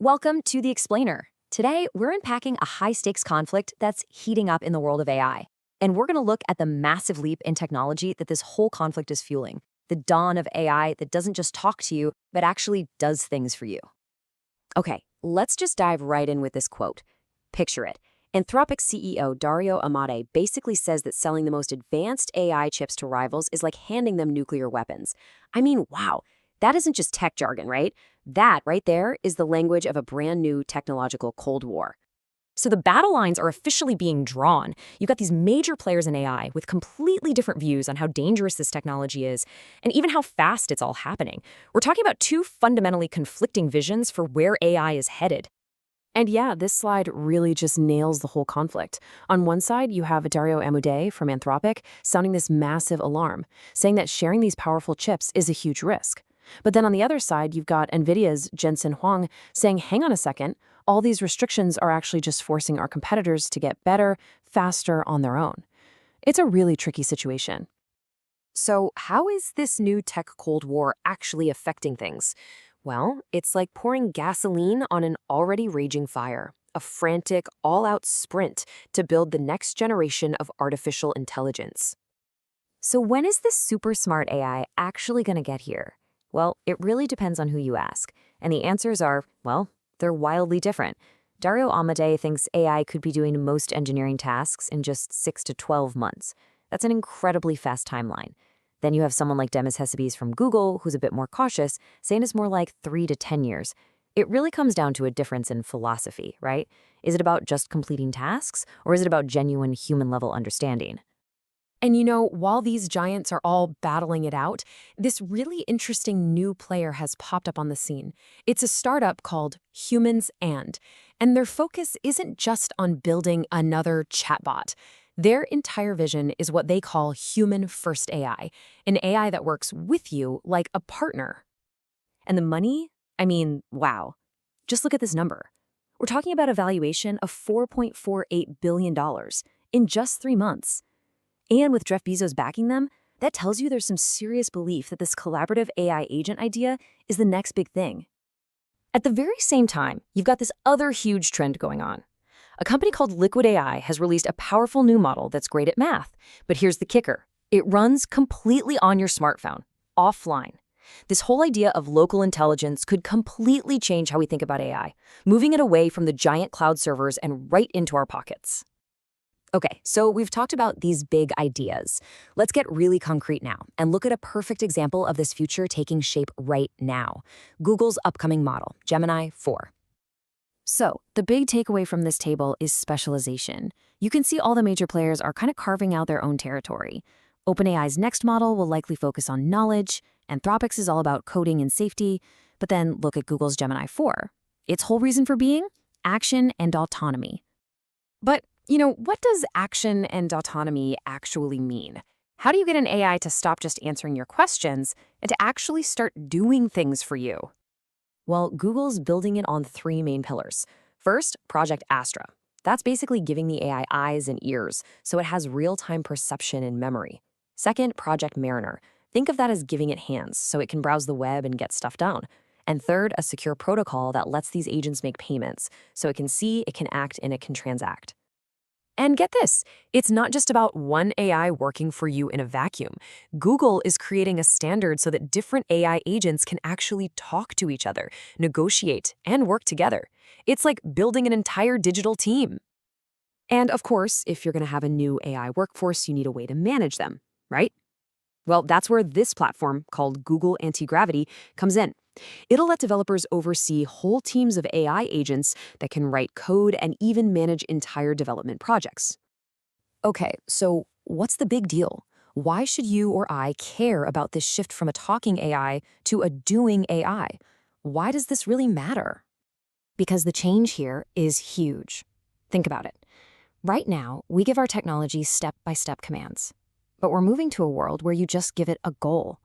Welcome to The Explainer. Today, we're unpacking a high-stakes conflict that's heating up in the world of AI. And we're going to look at the massive leap in technology that this whole conflict is fueling. The dawn of AI that doesn't just talk to you, but actually does things for you. Okay, let's just dive right in with this quote. Picture it. Anthropic CEO Dario Amodei basically says that selling the most advanced AI chips to rivals is like handing them nuclear weapons. I mean, wow, that isn't just tech jargon, right? That right there is the language of a brand new technological Cold War. So the battle lines are officially being drawn. You've got these major players in AI with completely different views on how dangerous this technology is and even how fast it's all happening. We're talking about two fundamentally conflicting visions for where AI is headed. And yeah, this slide really just nails the whole conflict. On one side, you have Dario Amodei from Anthropic sounding this massive alarm, saying that sharing these powerful chips is a huge risk. But then on the other side, you've got NVIDIA's Jensen Huang saying, hang on a second, all these restrictions are actually just forcing our competitors to get better, faster on their own. It's a really tricky situation. So how is this new tech Cold War actually affecting things? Well, it's like pouring gasoline on an already raging fire, a frantic, all-out sprint to build the next generation of artificial intelligence. So when is this super smart AI actually going to get here? Well, it really depends on who you ask. And the answers are, well, they're wildly different. Dario Amodei thinks AI could be doing most engineering tasks in just 6 to 12 months. That's an incredibly fast timeline. Then you have someone like Demis Hassabis from Google, who's a bit more cautious, saying it's more like 3 to 10 years. It really comes down to a difference in philosophy, right? Is it about just completing tasks, or is it about genuine human-level understanding? And you know, while these giants are all battling it out, this really interesting new player has popped up on the scene. It's a startup called Humans and their focus isn't just on building another chatbot. Their entire vision is what they call human-first AI, an AI that works with you like a partner. And the money? I mean, wow. Just look at this number. We're talking about a valuation of $4.48 billion in just 3 months. And with Jeff Bezos backing them, that tells you there's some serious belief that this collaborative AI agent idea is the next big thing. At the very same time, you've got this other huge trend going on. A company called Liquid AI has released a powerful new model that's great at math. But here's the kicker. It runs completely on your smartphone, offline. This whole idea of local intelligence could completely change how we think about AI, moving it away from the giant cloud servers and right into our pockets. Okay, so we've talked about these big ideas. Let's get really concrete now and look at a perfect example of this future taking shape right now. Google's upcoming model, Gemini 4. So, the big takeaway from this table is specialization. You can see all the major players are kind of carving out their own territory. OpenAI's next model will likely focus on knowledge, Anthropic's is all about coding and safety, but then look at Google's Gemini 4. Its whole reason for being? Action and autonomy. But you know, what does action and autonomy actually mean? How do you get an AI to stop just answering your questions and to actually start doing things for you? Well, Google's building it on 3 main pillars. First, Project Astra. That's basically giving the AI eyes and ears, so it has real-time perception and memory. Second, Project Mariner. Think of that as giving it hands, so it can browse the web and get stuff done. And third, a secure protocol that lets these agents make payments, so it can see, it can act, and it can transact. And get this, it's not just about one AI working for you in a vacuum. Google is creating a standard so that different AI agents can actually talk to each other, negotiate, and work together. It's like building an entire digital team. And of course, if you're going to have a new AI workforce, you need a way to manage them, right? Well, that's where this platform, called Google Anti-Gravity, comes in. It'll let developers oversee whole teams of AI agents that can write code and even manage entire development projects. Okay, so what's the big deal? Why should you or I care about this shift from a talking AI to a doing AI? Why does this really matter? Because the change here is huge. Think about it. Right now, we give our technology step-by-step commands. But we're moving to a world where you just give it a goal.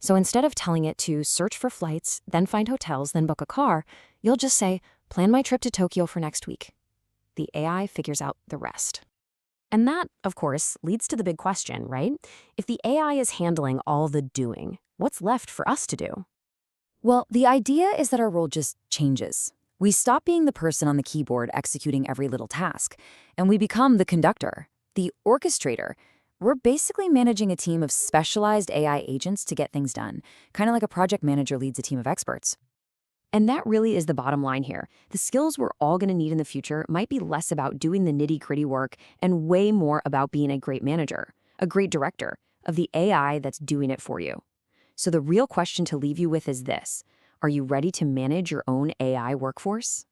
So instead of telling it to search for flights, then find hotels, then book a car, you'll just say, plan my trip to Tokyo for next week. The AI figures out the rest. And that, of course, leads to the big question, right? If the AI is handling all the doing, what's left for us to do? Well, the idea is that our role just changes. We stop being the person on the keyboard executing every little task, and we become the conductor, the orchestrator. We're basically managing a team of specialized AI agents to get things done, kind of like a project manager leads a team of experts. And that really is the bottom line here. The skills we're all going to need in the future might be less about doing the nitty-gritty work and way more about being a great manager, a great director of the AI that's doing it for you. So the real question to leave you with is this: are you ready to manage your own AI workforce?